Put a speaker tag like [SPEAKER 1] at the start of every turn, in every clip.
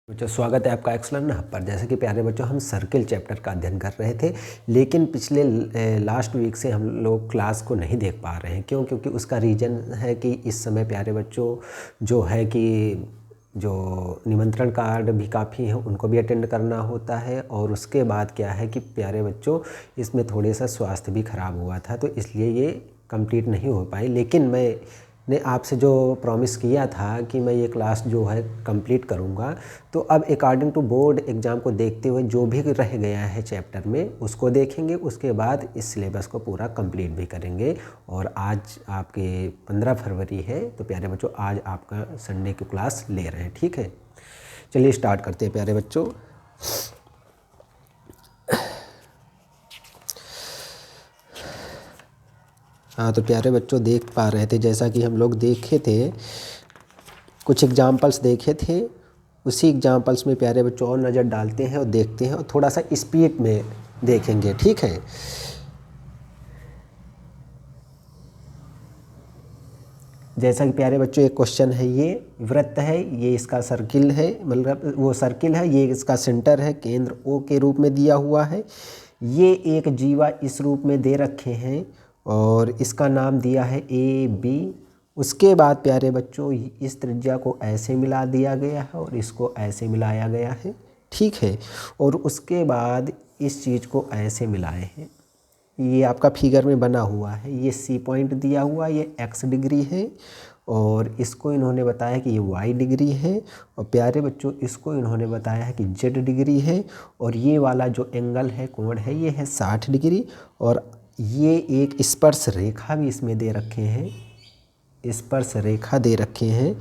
[SPEAKER 1] बच्चों स्वागत है आपका एक्सलर्न हब पर। जैसे कि प्यारे बच्चों हम सर्किल चैप्टर का अध्ययन कर रहे थे, लेकिन पिछले लास्ट वीक से हम लोग क्लास को नहीं देख पा रहे हैं। क्योंकि उसका रीज़न है कि इस समय प्यारे बच्चों जो है कि जो निमंत्रण कार्ड भी काफ़ी हैं उनको भी अटेंड करना होता है, और उसके बाद क्या है कि प्यारे बच्चों इसमें थोड़े सा स्वास्थ्य भी ख़राब हुआ था, तो इसलिए ये कंप्लीट नहीं हो पाई। लेकिन मैंने आपसे जो प्रॉमिस किया था कि मैं ये क्लास जो है कंप्लीट करूँगा, तो अब अकॉर्डिंग टू बोर्ड एग्ज़ाम को देखते हुए जो भी रह गया है चैप्टर में उसको देखेंगे, उसके बाद इस सिलेबस को पूरा कंप्लीट भी करेंगे। और आज आपके 15 फरवरी है, तो प्यारे बच्चों आज आपका संडे की क्लास ले रहे हैं। ठीक है, चलिए स्टार्ट करते हैं प्यारे बच्चों। हाँ, तो प्यारे बच्चों देख पा रहे थे, जैसा कि हम लोग देखे थे, कुछ एग्जाम्पल्स देखे थे, उसी एग्जाम्पल्स में प्यारे बच्चों और नज़र डालते हैं और देखते हैं, और थोड़ा सा स्पीड में देखेंगे। ठीक है, जैसा कि प्यारे बच्चों एक क्वेश्चन है, ये वृत्त है, ये इसका सर्किल है, मतलब वो सर्किल है, ये इसका सेंटर है, केंद्र ओ के रूप में दिया हुआ है। ये एक जीवा इस रूप में दे रखे हैं और इसका नाम दिया है ए बी। उसके बाद प्यारे बच्चों इस त्रिज्या को ऐसे मिला दिया गया है और इसको ऐसे मिलाया गया है। ठीक है, और उसके बाद इस चीज़ को ऐसे मिलाए हैं। ये आपका फिगर में बना हुआ है, ये सी पॉइंट दिया हुआ, ये एक्स डिग्री है, और इसको इन्होंने बताया कि ये वाई डिग्री है, और प्यारे बच्चों इसको इन्होंने बताया है कि जेड डिग्री है, और ये वाला जो एंगल है, कोण है, ये है 60 डिग्री। और ये एक स्पर्श रेखा भी इसमें दे रखे हैं, स्पर्श रेखा दे रखे हैं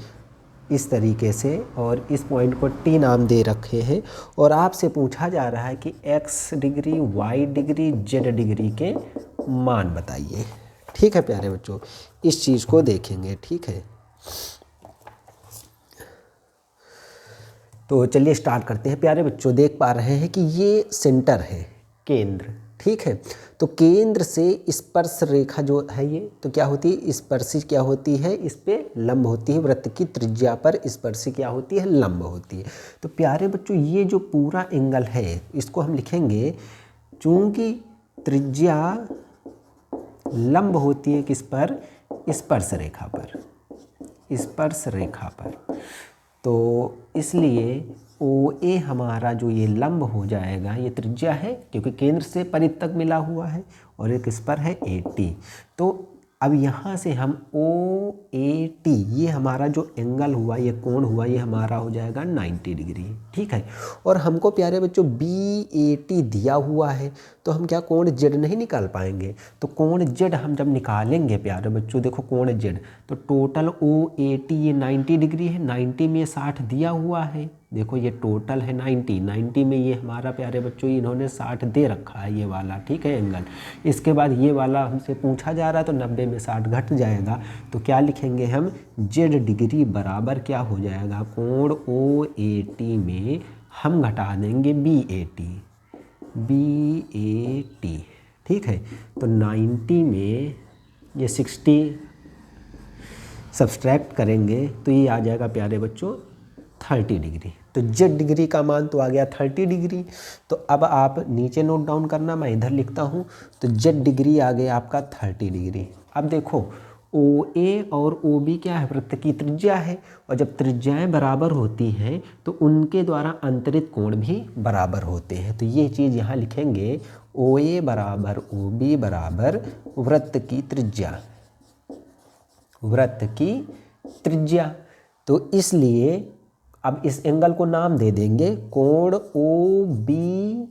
[SPEAKER 1] इस तरीके से, और इस पॉइंट को टी नाम दे रखे हैं। और आपसे पूछा जा रहा है कि X degree, Y degree, Z degree के मान बताइए। ठीक है प्यारे बच्चों, इस चीज़ को देखेंगे। ठीक है, तो चलिए स्टार्ट करते हैं। प्यारे बच्चों देख पा रहे हैं कि ये सेंटर है, केंद्र। ठीक है, तो केंद्र से स्पर्श रेखा जो है ये, तो क्या होती है, स्पर्शी क्या होती है, इस पे लंब होती है। वृत्त की त्रिज्या पर स्पर्शी क्या होती है, लंब होती है। तो प्यारे बच्चों ये जो पूरा एंगल है इसको हम लिखेंगे, चूंकि त्रिज्या लंब होती है किस पर, स्पर्श रेखा पर, स्पर्श रेखा पर, तो इसलिए ओ ए हमारा जो ये लंब हो जाएगा, ये त्रिज्या है क्योंकि केंद्र से परिध तक मिला हुआ है, और एक इस पर है ए टी। तो अब यहाँ से हम ओ ए टी, ये हमारा जो एंगल हुआ, ये कोण हुआ, ये हमारा हो जाएगा 90 डिग्री। ठीक है, और हमको प्यारे बच्चों बी ए टी दिया हुआ है, तो हम क्या कोण जेड नहीं निकाल पाएंगे। तो कोण जेड हम जब निकालेंगे प्यारे बच्चों, देखो कोण जेड, तो टोटल ओ ए टी ये 90 डिग्री है, 90 में 60 दिया हुआ है, देखो ये टोटल है 90, 90 में ये हमारा प्यारे बच्चों इन्होंने 60 दे रखा है ये वाला। ठीक है, एंगल। इसके बाद ये वाला हमसे पूछा जा रहा है, तो 90 में 60 घट जाएगा, तो क्या लिखेंगे हम, जेड डिग्री बराबर क्या हो जाएगा, कोण ओ ए टी में हम घटा देंगे B A T, B A T. ठीक है, तो 90 में ये 60 सब्सट्रैक्ट करेंगे तो ये आ जाएगा प्यारे बच्चों 30 डिग्री। तो जेड डिग्री का मान तो आ गया 30 डिग्री। तो अब आप नीचे नोट डाउन करना, मैं इधर लिखता हूँ। तो जेड डिग्री आ गया आपका 30 डिग्री। अब देखो ओ ए और ओ बी क्या है, वृत्त की त्रिज्या है, और जब त्रिज्याएं बराबर होती हैं तो उनके द्वारा अंतरित कोण भी बराबर होते हैं। तो ये चीज़ यहाँ लिखेंगे, ओ ए बराबर ओ बी बराबर वृत्त की त्रिज्या, वृत्त की त्रिज्या। तो इसलिए अब इस एंगल को नाम दे देंगे कोण ओ बी,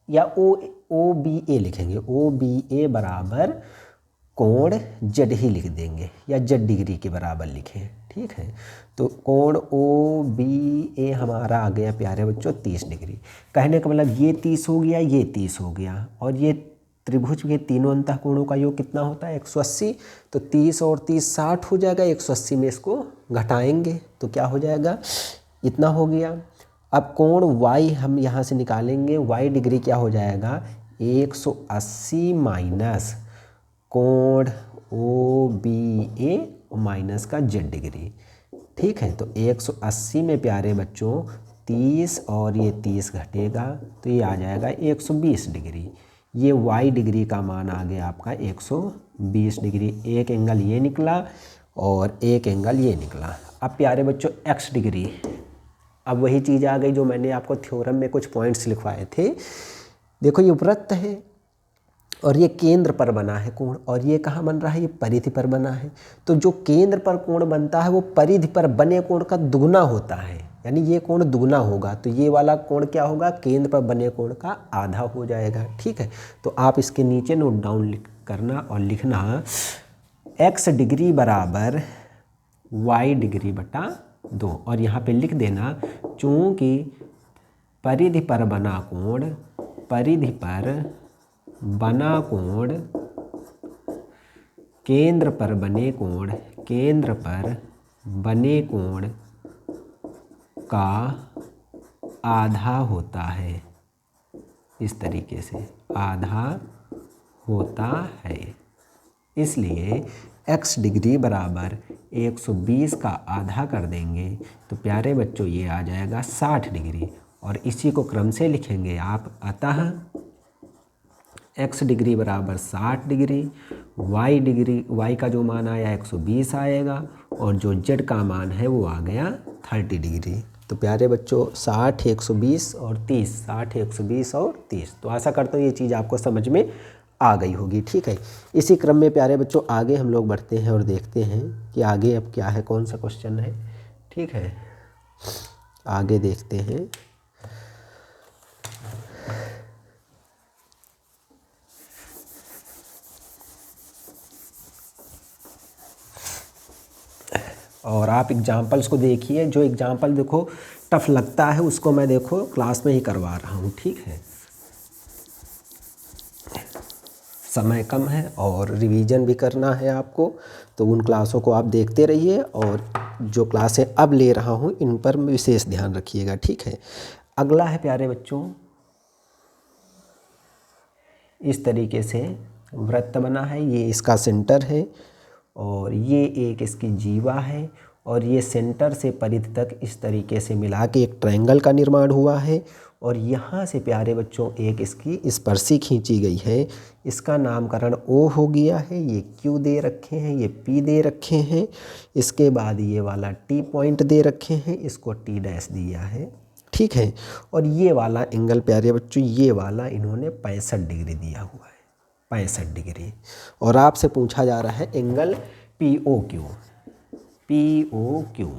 [SPEAKER 1] या ओ बी ए लिखेंगे, ओ बी ए बराबर कोण जेड ही लिख देंगे, या जेड डिग्री के बराबर लिखें। ठीक है, तो कोण ओ बी ए हमारा आ गया प्यारे बच्चों 30 डिग्री। कहने का मतलब ये 30 हो गया, ये 30 हो गया, और ये त्रिभुज के तीनों अंतःकोणों का योग कितना होता है, 180। तो 30 और 30 60 हो जाएगा, 180 में इसको घटाएंगे तो क्या हो जाएगा, इतना हो गया। अब कोण y हम यहाँ से निकालेंगे, y डिग्री क्या हो जाएगा, 180 माइनस कोण ओ बी ए माइनस का जेड डिग्री। ठीक है, तो 180 में प्यारे बच्चों 30 और ये 30 घटेगा तो ये आ जाएगा 120 डिग्री। ये y डिग्री का मान आ गया आपका 120 डिग्री। एक एंगल ये निकला और एक एंगल ये निकला। अब प्यारे बच्चों x डिग्री, अब वही चीज़ आ गई जो मैंने आपको थ्योरम में कुछ पॉइंट्स लिखवाए थे। देखो ये वृत्त है और ये केंद्र पर बना है कोण, और ये कहाँ बन रहा है, ये परिधि पर बना है। तो जो केंद्र पर कोण बनता है वो परिधि पर बने कोण का दुगना होता है, यानी ये कोण दुगना होगा। तो ये वाला कोण क्या होगा, केंद्र पर बने कोण का आधा हो जाएगा। ठीक है, तो आप इसके नीचे नोट डाउन करना और लिखना x डिग्री बराबर y डिग्री बटा 2, और यहाँ पे लिख देना चूँकि परिधि पर बना कोण, परिधि पर बना कोण केंद्र पर बने कोण, केंद्र पर बने कोण का आधा होता है। इस तरीके से आधा होता है, इसलिए x डिग्री बराबर 120 का आधा कर देंगे तो प्यारे बच्चों ये आ जाएगा 60 डिग्री। और इसी को क्रम से लिखेंगे आप, अतः x डिग्री बराबर 60 डिग्री, y डिग्री, y का जो मान आया 120 आएगा, और जो z का मान है वो आ गया 30 डिग्री। तो प्यारे बच्चों 60, 120 और 30, 60, 120 और 30। तो आशा करता हूँ ये चीज़ आपको समझ में आ गई होगी। ठीक है, इसी क्रम में प्यारे बच्चों आगे हम लोग बढ़ते हैं और देखते हैं कि आगे अब क्या है, कौन सा क्वेश्चन है। ठीक है, आगे देखते हैं। और आप एग्जाम्पल्स को देखिए, जो एग्जाम्पल देखो टफ लगता है उसको मैं देखो क्लास में ही करवा रहा हूँ। ठीक है, समय कम है और रिवीजन भी करना है आपको, तो उन क्लासों को आप देखते रहिए, और जो क्लासें अब ले रहा हूँ इन पर विशेष ध्यान रखिएगा। ठीक है, अगला है प्यारे बच्चों, इस तरीके से वृत्त बना है, ये इसका सेंटर है और ये एक इसकी जीवा है, और ये सेंटर से परिधि तक इस तरीके से मिला के एक ट्रायंगल का निर्माण हुआ है। और यहाँ से प्यारे बच्चों एक इसकी स्पर्शी खींची गई है, इसका नामकरण O हो गया है। ये Q दे रखे हैं, ये P दे रखे हैं, इसके बाद ये वाला T पॉइंट दे रखे हैं, इसको T डैश दिया है। ठीक है, और ये वाला एंगल प्यारे बच्चों, ये वाला इन्होंने 65 डिग्री दिया हुआ है, 65 डिग्री। और आपसे पूछा जा रहा है एंगल POQ, POQ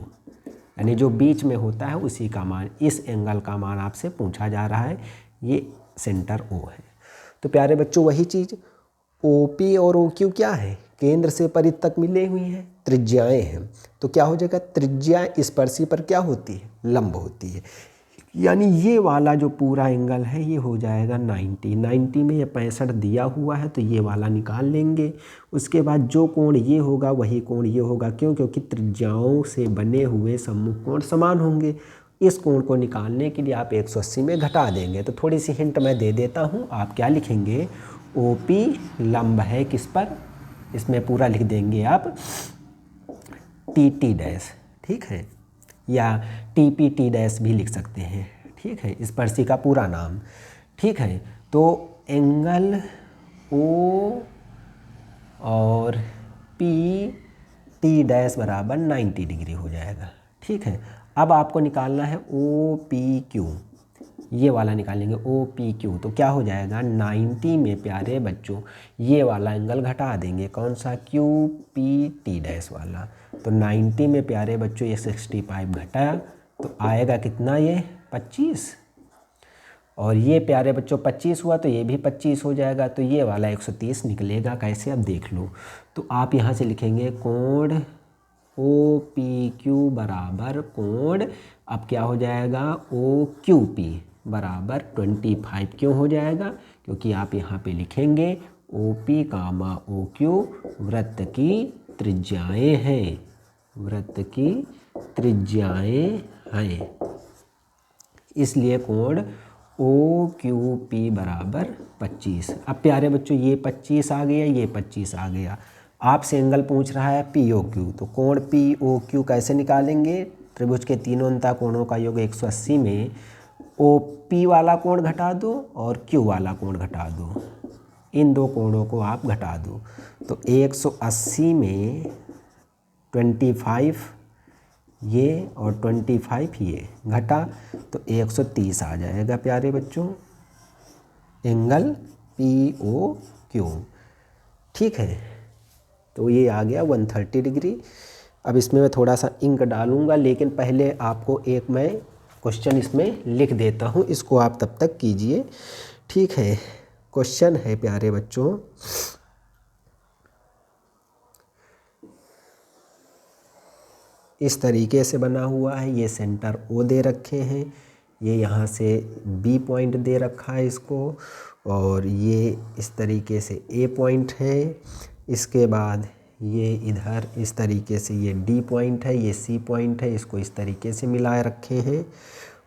[SPEAKER 1] यानी जो बीच में होता है उसी का मान, इस एंगल का मान आपसे पूछा जा रहा है। ये सेंटर O है। तो प्यारे बच्चों वही चीज़ OP और OQ क्या है, केंद्र से परिधि तक मिले हुई हैं, त्रिज्याएं हैं। तो क्या हो जाएगा, त्रिज्या स्पर्शी पर क्या होती है, लंब होती है। यानी ये वाला जो पूरा एंगल है ये हो जाएगा 90, 90 में ये 65 दिया हुआ है तो ये वाला निकाल लेंगे। उसके बाद जो कोण ये होगा वही कोण ये होगा, क्यों, क्योंकि त्रिज्याओं से बने हुए सम्मुख कोण समान होंगे। इस कोण को निकालने के लिए आप 180 में घटा देंगे। तो थोड़ी सी हिंट मैं दे देता हूँ, आप क्या लिखेंगे, OP लंब है किस पर, इसमें पूरा लिख देंगे आप TT डैश। ठीक है, या TPT डैश भी लिख सकते हैं। ठीक है, स्पर्शी का पूरा नाम। ठीक है, तो एंगल O और PT डैश बराबर 90 डिग्री हो जाएगा। ठीक है, अब आपको निकालना है OPQ, ये वाला निकालेंगे OPQ। तो क्या हो जाएगा, 90 में प्यारे बच्चों ये वाला एंगल घटा देंगे, कौन सा, QPT डैश वाला। तो 90 में प्यारे बच्चों ये 65 घटाया तो आएगा कितना, ये 25। और ये प्यारे बच्चों 25 हुआ तो ये भी 25 हो जाएगा, तो ये वाला 130 निकलेगा। कैसे, अब देख लो। तो आप यहाँ से लिखेंगे कोण OPQ बराबर कोण, अब क्या हो जाएगा, OQP बराबर 25 क्यों हो जाएगा, क्योंकि आप यहाँ पे लिखेंगे OP कामा OQ वृत्त की त्रिज्याएं हैं, वृत्त की त्रिज्याएं हैं, इसलिए कोण OQP बराबर 25। अब प्यारे बच्चों ये 25 आ गया, ये 25 आ गया। आपसे एंगल पूछ रहा है POQ, तो कोण POQ कैसे निकालेंगे, त्रिभुज के तीनों अंतः कोणों का योग 180 में OP वाला कोण घटा दो और Q वाला कोण घटा दो, इन दो कोणों को आप घटा दो। तो 180 में 25 ये और 25 ये घटा तो 130 आ जाएगा प्यारे बच्चों, एंगल POQ। ठीक है, तो ये आ गया 130 डिग्री। अब इसमें मैं थोड़ा सा इंक डालूंगा, लेकिन पहले आपको एक मैं क्वेश्चन इसमें लिख देता हूँ, इसको आप तब तक कीजिए। ठीक है, क्वेश्चन है प्यारे बच्चों, इस तरीके से बना हुआ है। ये सेंटर O दे रखे हैं, ये यहाँ से B पॉइंट दे रखा है इसको, और ये इस तरीके से A पॉइंट है। इसके बाद ये इधर इस तरीके से ये D पॉइंट है, ये C पॉइंट है, इसको इस तरीके से मिलाए रखे हैं।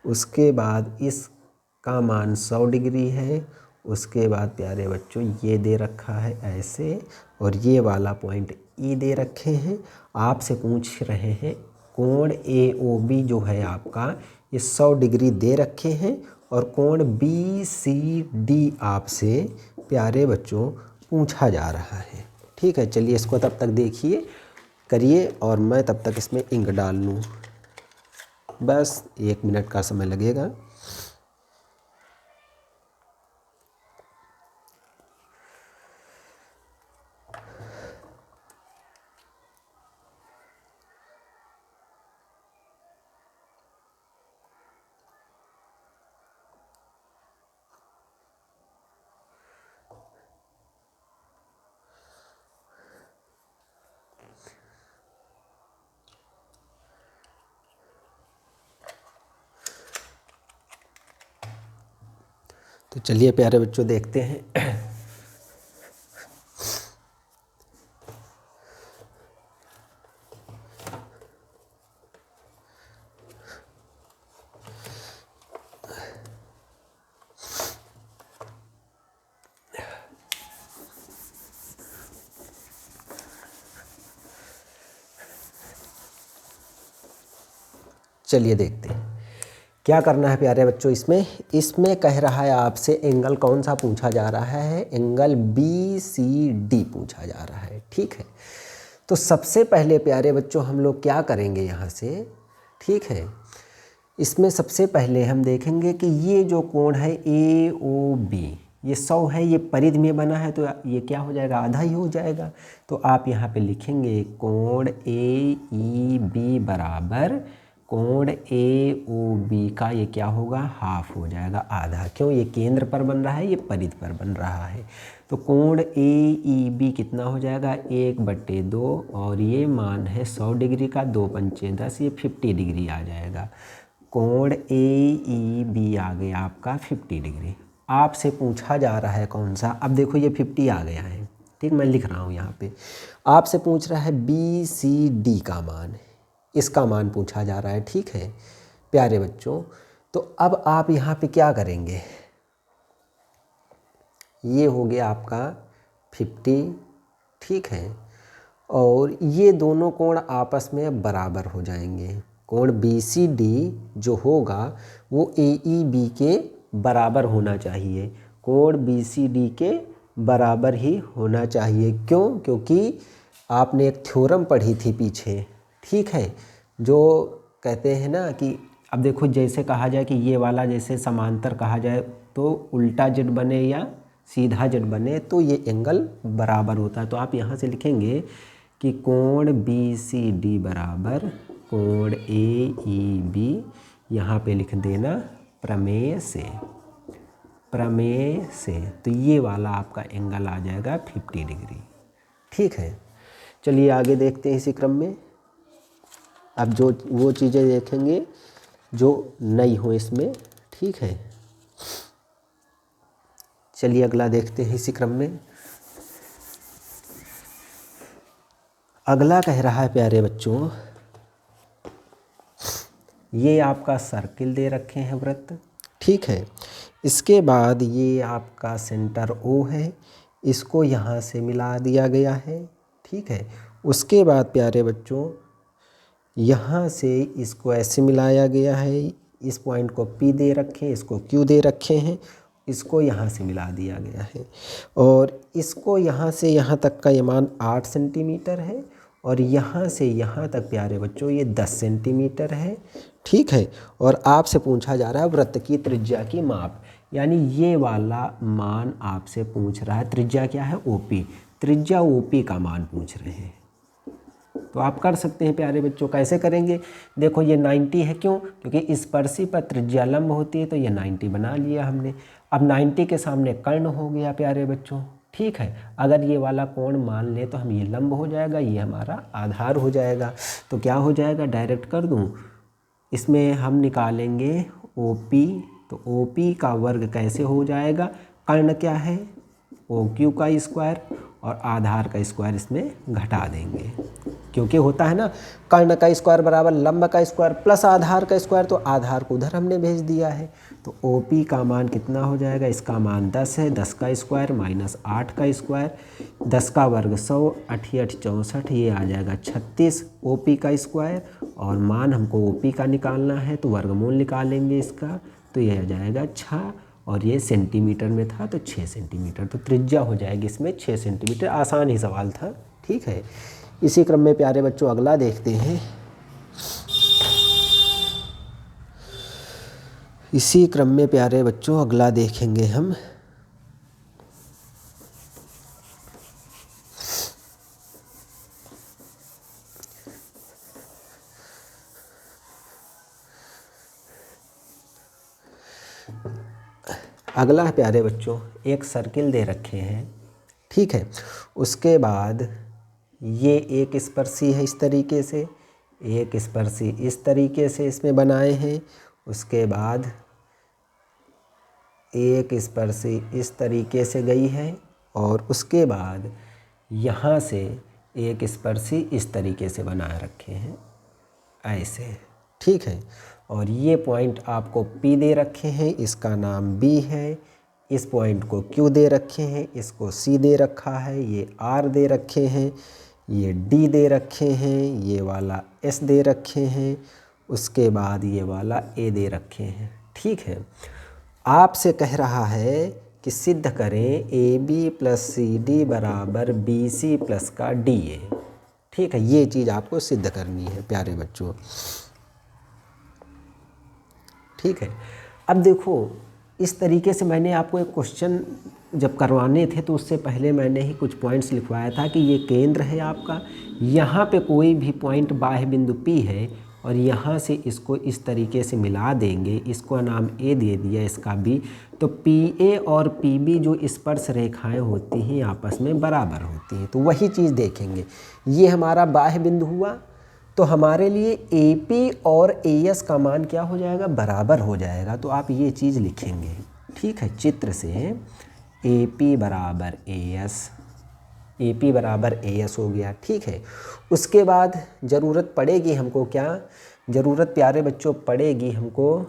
[SPEAKER 1] उसके बाद इसका मान 100 डिग्री है। उसके बाद प्यारे बच्चों ये दे रखा है ऐसे, और ये वाला पॉइंट E दे रखे हैं। आपसे पूछ रहे हैं कोण AOB जो है आपका, ये 100 डिग्री दे रखे हैं, और कोण BCD आपसे प्यारे बच्चों पूछा जा रहा है। ठीक है, चलिए इसको तब तक देखिए करिए, और मैं तब तक इसमें इंक डाल लूँ। बस 1 मिनट का समय लगेगा। तो चलिए प्यारे बच्चों देखते हैं। चलिए देखते हैं क्या करना है प्यारे बच्चों। इसमें कह रहा है आपसे एंगल कौन सा पूछा जा रहा है, एंगल BCD पूछा जा रहा है। ठीक है, तो सबसे पहले प्यारे बच्चों हम लोग क्या करेंगे यहाँ से। ठीक है, इसमें सबसे पहले हम देखेंगे कि ये जो कोण है AOB, ये 100 है, ये परिधि में बना है, तो ये क्या हो जाएगा, आधा ही हो जाएगा। तो आप यहाँ पे लिखेंगे कोण AEB बराबर कोण AOB का ये क्या होगा, हाफ हो जाएगा, आधा। क्यों, ये केंद्र पर बन रहा है, ये परिधि पर बन रहा है। तो कोण AEB कितना हो जाएगा, 1/2, और ये मान है 100 डिग्री का, 2 पंचे 10, ये 50 डिग्री आ जाएगा। कोण AEB आ गया आपका 50 डिग्री। आपसे पूछा जा रहा है कौन सा, अब देखो ये 50 आ गया है। ठीक, मैं लिख रहा हूँ यहाँ पे। आपसे पूछ रहा है BCD का मान, इसका मान पूछा जा रहा है। ठीक है प्यारे बच्चों, तो अब आप यहाँ पे क्या करेंगे, ये हो गया आपका 50। ठीक है, और ये दोनों कोण आपस में बराबर हो जाएंगे। कोण BCD जो होगा वो AEB के बराबर होना चाहिए, कोण BCD के बराबर ही होना चाहिए। क्यों, क्योंकि आपने एक थ्योरम पढ़ी थी पीछे। ठीक है, जो कहते हैं ना कि अब देखो जैसे कहा जाए कि ये वाला जैसे समांतर कहा जाए तो उल्टा जेड बने या सीधा जेड बने तो ये एंगल बराबर होता है। तो आप यहाँ से लिखेंगे कि कोण BCD बराबर कोण AEB, यहाँ पे लिख देना प्रमेय से, तो ये वाला आपका एंगल आ जाएगा 50 डिग्री। ठीक है, चलिए आगे देखते हैं इसी क्रम में। अब जो वो चीज़ें देखेंगे जो नई हो इसमें। ठीक है, चलिए अगला देखते हैं इसी क्रम में। अगला कह रहा है प्यारे बच्चों, ये आपका सर्किल दे रखे हैं वृत्त। ठीक है, इसके बाद ये आपका सेंटर O है, इसको यहाँ से मिला दिया गया है। ठीक है, उसके बाद प्यारे बच्चों यहाँ से इसको ऐसे मिलाया गया है, इस पॉइंट को P दे रखे हैं, इसको Q दे रखे हैं, इसको यहाँ से मिला दिया गया है और इसको यहाँ से यहाँ तक का ये मान 8 सेंटीमीटर है और यहाँ से यहाँ तक प्यारे बच्चों ये 10 सेंटीमीटर है। ठीक है, और आपसे पूछा जा रहा है वृत्त की त्रिज्या की माप, यानी ये वाला मान आपसे पूछ रहा है। त्रिज्या क्या है? OP, त्रिज्या OP का मान पूछ रहे हैं। तो आप कर सकते हैं प्यारे बच्चों। कैसे करेंगे? देखो ये 90 है, क्यों? क्योंकि स्पर्शी पर त्रिज्या लंब होती है, तो ये 90 बना लिया हमने। अब 90 के सामने कर्ण हो गया प्यारे बच्चों। ठीक है, अगर ये वाला कोण मान ले तो हम ये लंब हो जाएगा, ये हमारा आधार हो जाएगा। तो क्या हो जाएगा? डायरेक्ट कर दूँ, इसमें हम निकालेंगे OP, तो OP का वर्ग कैसे हो जाएगा? कर्ण क्या है? OQ का स्क्वायर और आधार का स्क्वायर इसमें घटा देंगे, क्योंकि होता है ना कर्ण का स्क्वायर बराबर लंब का स्क्वायर प्लस आधार का स्क्वायर, तो आधार को उधर हमने भेज दिया है। तो OP का मान कितना हो जाएगा? इसका मान 10 है, 10 का स्क्वायर माइनस 8 का स्क्वायर, 10 का वर्ग 100, 8 8 64, ये आ जाएगा 36 OP का स्क्वायर। और मान हमको OP का निकालना है तो वर्गमूल निकालेंगे इसका, तो ये आ जाएगा 6 और ये सेंटीमीटर में था तो 6 सेंटीमीटर, तो त्रिज्या हो जाएगी इसमें 6 सेंटीमीटर। आसान ही सवाल था। ठीक है, इसी क्रम में प्यारे बच्चों अगला देखते हैं। इसी क्रम में प्यारे बच्चों अगला देखेंगे हम। अगला है प्यारे बच्चों, एक सर्किल दे रखे हैं। ठीक है, उसके बाद ये एक स्पर्शी है इस तरीके से, एक स्पर्शी इस तरीके से इसमें बनाए हैं। उसके बाद एक स्पर्शी इस तरीके से गई है और उसके बाद यहाँ से एक स्पर्शी इस तरीके से बनाए रखे हैं ऐसे। ठीक है, और ये पॉइंट आपको P दे रखे हैं, इसका नाम B है। इस पॉइंट को Q दे रखे हैं, इसको C दे रखा है, ये R दे रखे हैं, ये D दे रखे हैं, ये वाला S दे रखे हैं, उसके बाद ये वाला A दे रखे हैं। ठीक है, आपसे कह रहा है कि सिद्ध करें AB प्लस CD बराबर BC प्लस का DA। ठीक है, ये चीज़ आपको सिद्ध करनी है प्यारे बच्चों। ठीक है, अब देखो इस तरीके से मैंने आपको एक क्वेश्चन जब करवाने थे तो उससे पहले मैंने ही कुछ पॉइंट्स लिखवाया था कि ये केंद्र है आपका, यहाँ पे कोई भी पॉइंट बाह्य बिंदु P है और यहाँ से इसको इस तरीके से मिला देंगे, इसको नाम A दे दिया, इसका B, तो PA और PB जो स्पर्श रेखाएं होती हैं आपस में बराबर होती हैं। तो वही चीज़ देखेंगे, ये हमारा बाह्य बिंदु हुआ, तो हमारे लिए AP और AS का मान क्या हो जाएगा? बराबर हो जाएगा। तो आप ये चीज़ लिखेंगे। ठीक है, चित्र से AP बराबर AS, AP बराबर AS हो गया। ठीक है, उसके बाद ज़रूरत पड़ेगी हमको, क्या ज़रूरत प्यारे बच्चों पड़ेगी हमको?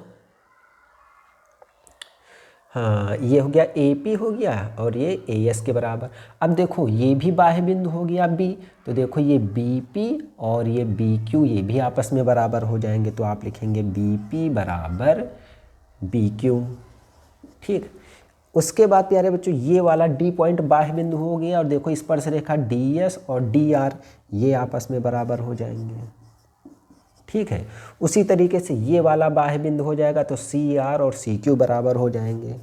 [SPEAKER 1] हाँ, ये हो गया AP हो गया और ये AS के बराबर। अब देखो ये भी बाह्य बिंदु हो गया B, तो देखो ये BP और ये BQ ये भी आपस में बराबर हो जाएंगे, तो आप लिखेंगे BP बराबर BQ। ठीक, उसके बाद प्यारे बच्चों ये वाला D पॉइंट बाह्य बिंदु हो गया और देखो स्पर्श रेखा DS और DR ये आपस में बराबर हो जाएंगे। ठीक है, उसी तरीके से ये वाला बाह्य बिंदु हो जाएगा तो CR और CQ बराबर हो जाएंगे,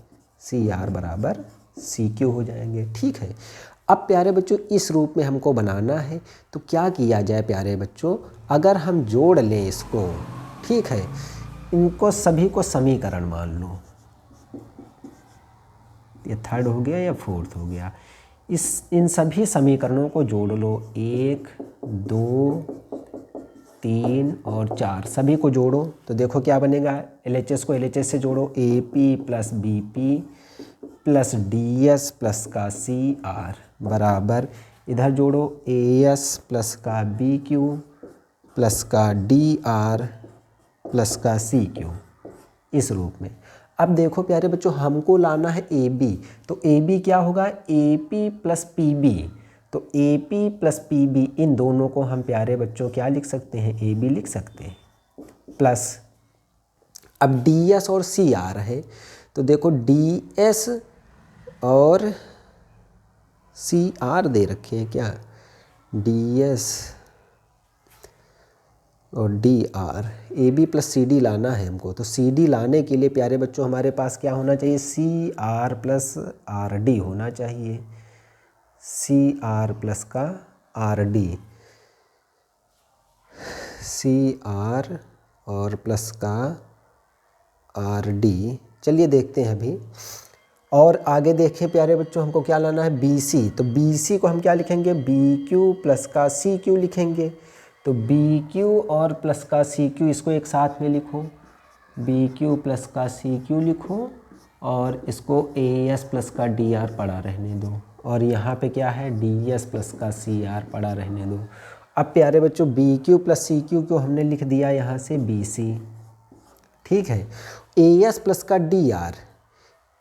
[SPEAKER 1] CR बराबर CQ हो जाएंगे। ठीक है, अब प्यारे बच्चों इस रूप में हमको बनाना है, तो क्या किया जाए प्यारे बच्चों? अगर हम जोड़ लें इसको, ठीक है, इनको सभी को समीकरण मान लो, ये थर्ड हो गया या फोर्थ हो गया, इन सभी समीकरणों को जोड़ लो, 1 2 3 और 4 सभी को जोड़ो तो देखो क्या बनेगा? LHS को LHS से जोड़ो, AP plus BP plus DS plus का CR बराबर, इधर जोड़ो AS प्लस का BQ प्लस का DR प्लस का CQ, इस रूप में। अब देखो प्यारे बच्चों हमको लाना है AB, तो AB क्या होगा? AP प्लस PB, तो AP प्लस PB इन दोनों को हम प्यारे बच्चों क्या लिख सकते हैं, AB लिख सकते हैं, प्लस अब DS और CR है, तो देखो DS और CR दे रखे हैं क्या, DS और DR, AB प्लस CD लाना है हमको। तो CD लाने के लिए प्यारे बच्चों हमारे पास क्या होना चाहिए, CR प्लस RD होना चाहिए, CR प्लस का RD, CR और प्लस का RD। चलिए देखते हैं अभी, और आगे देखें प्यारे बच्चों हमको क्या लाना है, BC। तो BC को हम क्या लिखेंगे, BQ प्लस का CQ लिखेंगे। तो BQ और प्लस का CQ इसको एक साथ में लिखो, BQ प्लस का CQ लिखो, और इसको AS प्लस का DR पड़ा रहने दो, और यहाँ पे क्या है, DS प्लस का CR पड़ा रहने दो। अब प्यारे बच्चों BQ प्लस CQ को हमने लिख दिया यहाँ से BC, ठीक है। AS प्लस का DR,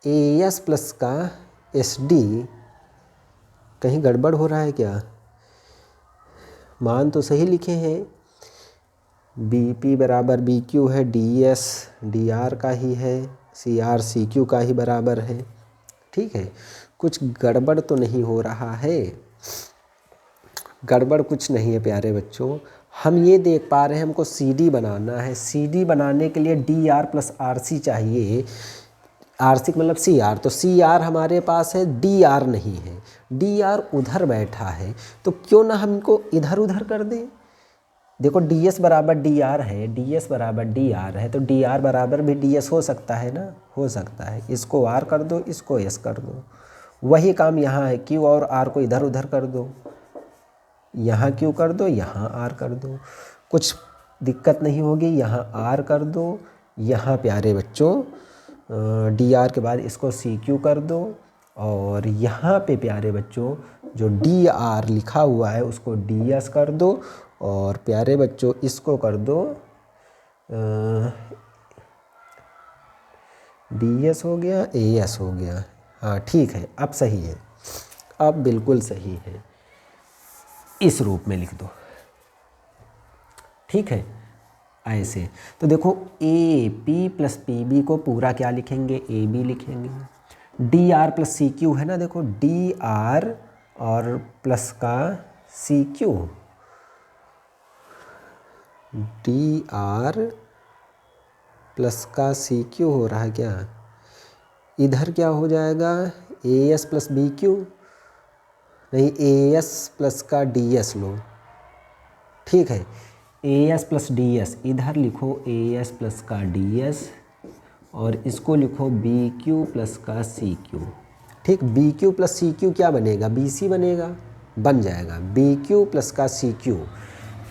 [SPEAKER 1] AS प्लस का SD, कहीं गड़बड़ हो रहा है क्या, मान तो सही लिखे हैं, BP बराबर BQ है, DS DR का ही है, CR CQ का ही बराबर है, ठीक है। कुछ गड़बड़ तो नहीं हो रहा है, गड़बड़ कुछ नहीं है प्यारे बच्चों। हम ये देख पा रहे हैं हमको CD बनाना है, CD बनाने के लिए DR प्लस RC चाहिए, RC मतलब CR, तो CR हमारे पास है, DR नहीं है, DR उधर बैठा है, तो क्यों ना हमको इधर उधर कर दें। देखो DS बराबर DR है, DS बराबर DR है, तो DR बराबर भी DS हो सकता है ना, हो सकता है। इसको R कर दो, इसको S कर दो, वही काम यहाँ है, Q और R को इधर उधर कर दो, यहाँ Q कर दो, यहाँ R कर दो, कुछ दिक्कत नहीं होगी। यहाँ R कर दो, यहाँ प्यारे बच्चों DR के बाद इसको CQ कर दो, और यहाँ पे प्यारे बच्चों जो DR लिखा हुआ है उसको DS कर दो, और प्यारे बच्चों इसको कर दो DS हो गया, AS हो गया, हाँ ठीक है, अब सही है, अब बिल्कुल सही है, इस रूप में लिख दो, ठीक है ऐसे। तो देखो AP प्लस PB को पूरा क्या लिखेंगे, AB लिखेंगे। DR प्लस CQ है ना, देखो DR और प्लस का CQ, DR प्लस का CQ हो रहा है क्या, इधर क्या हो जाएगा, AS प्लस BQ, नहीं AS प्लस का DS लो, ठीक है, AS प्लस DS इधर लिखो, AS प्लस का DS, और इसको लिखो BQ प्लस का CQ, ठीक। BQ प्लस CQ क्या बनेगा, BC बनेगा, बन जाएगा BQ प्लस का CQ।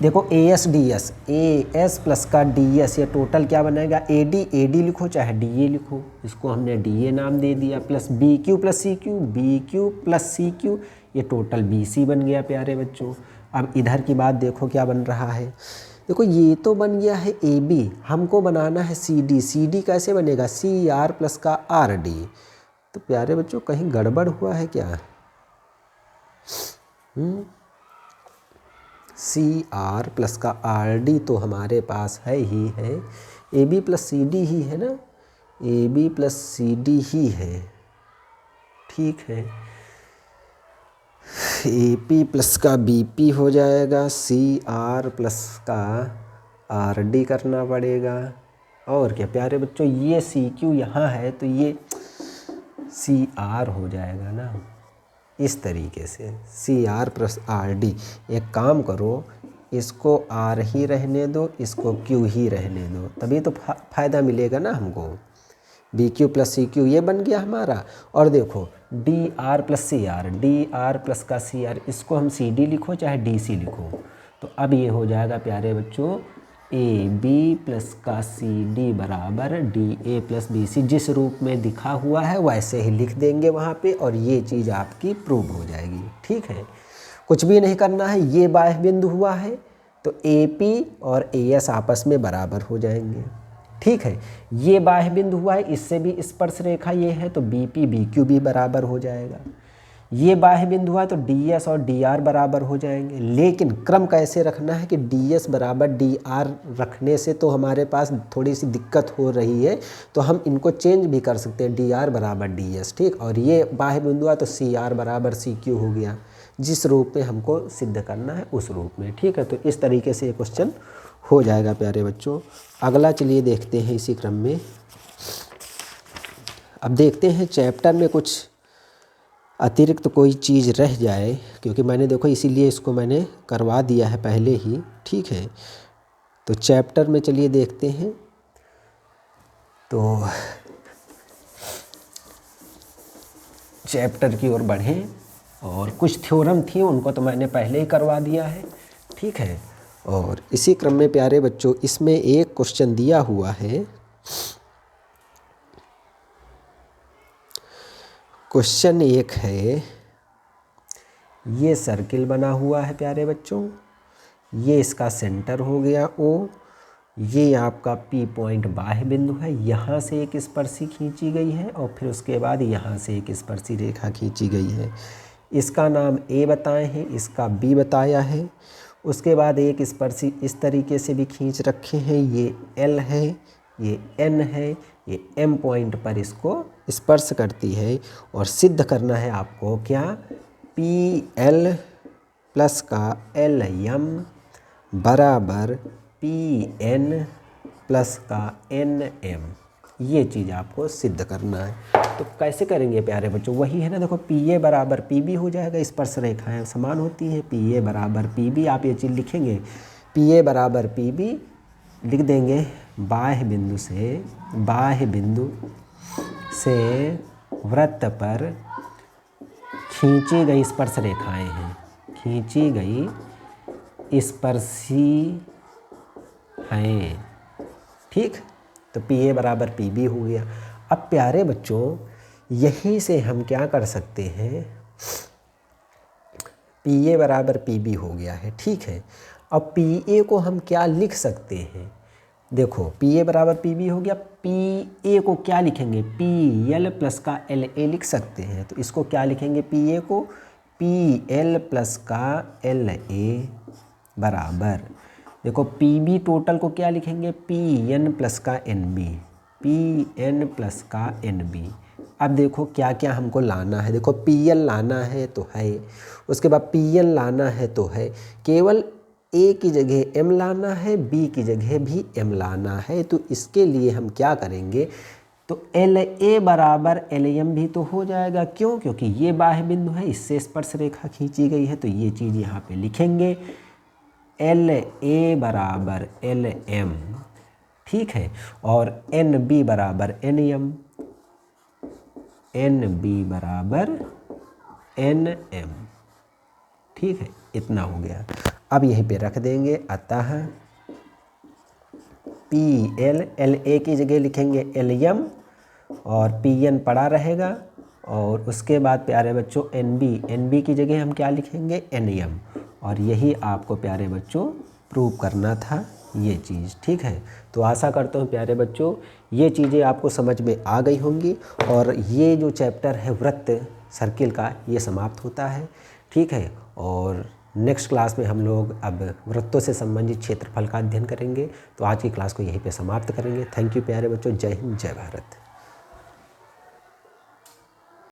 [SPEAKER 1] देखो AS DS, AS प्लस का DS, ये टोटल क्या बनेगा, AD लिखो चाहे DA लिखो, इसको हमने DA नाम दे दिया, plus BQ plus CQ, BQ plus CQ, ये टोटल BC बन गया प्यारे बच्चों। अब इधर की बात देखो क्या बन रहा है, देखो ये तो बन गया है AB, हमको बनाना है CD, CD कैसे बनेगा, CR प्लस का RD। तो प्यारे बच्चों कहीं गड़बड़ हुआ है क्या, CR प्लस का RD तो हमारे पास है ही है, AB प्लस CD ही है ना, AB प्लस CD ही है, ठीक है। AP प्लस का BP हो जाएगा, CR प्लस का RD करना पड़ेगा, और क्या प्यारे बच्चों, ये CQ यहाँ है तो ये CR हो जाएगा ना, इस तरीके से CR प्लस RD। एक काम करो, इसको R ही रहने दो, इसको Q ही रहने दो, तभी तो फ़ायदा मिलेगा ना हमको। BQ प्लस CQ ये बन गया हमारा, और देखो DR plus CR, DR plus का CR, इसको हम CD लिखो चाहे DC लिखो, तो अब ये हो जाएगा प्यारे बच्चों AB प्लस का CD बराबर DA प्लस BC, जिस रूप में दिखा हुआ है वैसे ही लिख देंगे वहाँ पे, और ये चीज़ आपकी प्रूव हो जाएगी, ठीक है। कुछ भी नहीं करना है, ये बाह्य बिंदु हुआ है तो AP और AS आपस में बराबर हो जाएंगे, ठीक है। ये बाह्य बिंदु हुआ है, इससे भी स्पर्श रेखा ये है तो BP BQ भी बराबर हो जाएगा। ये बाह्य बिंदु है तो ds और dr बराबर हो जाएंगे, लेकिन क्रम कैसे रखना है कि ds बराबर dr रखने से तो हमारे पास थोड़ी सी दिक्कत हो रही है, तो हम इनको चेंज भी कर सकते हैं, dr बराबर ds, ठीक। और ये बाह्य बिंदु है तो cr बराबर cq हो गया, जिस रूप में हमको सिद्ध करना है उस रूप में, ठीक है। तो इस तरीके से ये क्वेश्चन हो जाएगा प्यारे बच्चों। अगला चलिए देखते हैं इसी क्रम में। अब देखते हैं चैप्टर में कुछ अतिरिक्त कोई चीज़ रह जाए, क्योंकि मैंने देखो इसीलिए इसको मैंने करवा दिया है पहले ही, ठीक है। तो चैप्टर में चलिए देखते हैं। तो चैप्टर की ओर बढ़ें, और कुछ थ्योरम थी उनको तो मैंने पहले ही करवा दिया है, ठीक है। और इसी क्रम में प्यारे बच्चों इसमें एक क्वेश्चन दिया हुआ है। क्वेश्चन एक है, ये सर्किल बना हुआ है प्यारे बच्चों, ये इसका सेंटर हो गया O, ये आपका P पॉइंट बाह्य बिंदु है, यहाँ से एक स्पर्शी खींची गई है और फिर उसके बाद यहाँ से एक स्पर्शी रेखा खींची गई है। इसका नाम A बताए हैं, इसका B बताया है। उसके बाद एक स्पर्शी इस तरीके से भी खींच रखे हैं, ये L है, ये N है, ये M पॉइंट पर इसको स्पर्श करती है। और सिद्ध करना है आपको क्या, PL प्लस का LM बराबर PN प्लस का NM, ये चीज़ आपको सिद्ध करना है। तो कैसे करेंगे प्यारे बच्चों, वही है ना, देखो PA बराबर PB हो जाएगा, स्पर्श रेखाएं समान होती हैं, PA बराबर PB, आप ये चीज़ लिखेंगे, PA बराबर PB लिख देंगे। बाह्य बिंदु से वृत्त पर खींची गई स्पर्श रेखाएं हैं, खींची गई स्पर्शी हैं, ठीक। तो PA बराबर PB हो गया। अब प्यारे बच्चों यहीं से हम क्या कर सकते हैं, PA बराबर PB हो गया है, ठीक है। अब PA को हम क्या लिख सकते हैं, देखो PA बराबर PB हो गया, PA को क्या लिखेंगे, PL प्लस का LA लिख सकते हैं। तो इसको क्या लिखेंगे, PA को PL प्लस का LA बराबर, देखो PB टोटल को क्या लिखेंगे, PN प्लस का NB, PN प्लस का NB। अब देखो क्या क्या हमको लाना है, देखो PL लाना है तो है, उसके बाद PN लाना है तो है, केवल A की जगह M लाना है, B की जगह भी M लाना है। तो इसके लिए हम क्या करेंगे, तो LA बराबर LM भी तो हो जाएगा, क्यों, क्योंकि ये बाह्य बिंदु है, इससे स्पर्श रेखा खींची गई है, तो ये चीज़ यहाँ पे लिखेंगे, LA बराबर LM, ठीक है। और NB बराबर NM, NB बराबर NM, ठीक है, इतना हो गया। अब यहीं पे रख देंगे, अतः PL, LA की जगह लिखेंगे LM और PN पड़ा रहेगा, और उसके बाद प्यारे बच्चों NB की जगह हम क्या लिखेंगे, NM, और यही आपको प्यारे बच्चों प्रूव करना था ये चीज़, ठीक है। तो आशा करता हूँ प्यारे बच्चों ये चीज़ें आपको समझ में आ गई होंगी, और ये जो चैप्टर है वृत्त सर्किल का ये समाप्त होता है, ठीक है। और नेक्स्ट क्लास में हम लोग अब वृत्तों से संबंधित क्षेत्रफल का अध्ययन करेंगे। तो आज की क्लास को यहीं पे समाप्त करेंगे। थैंक यू प्यारे बच्चों, जय हिंद, जय भारत।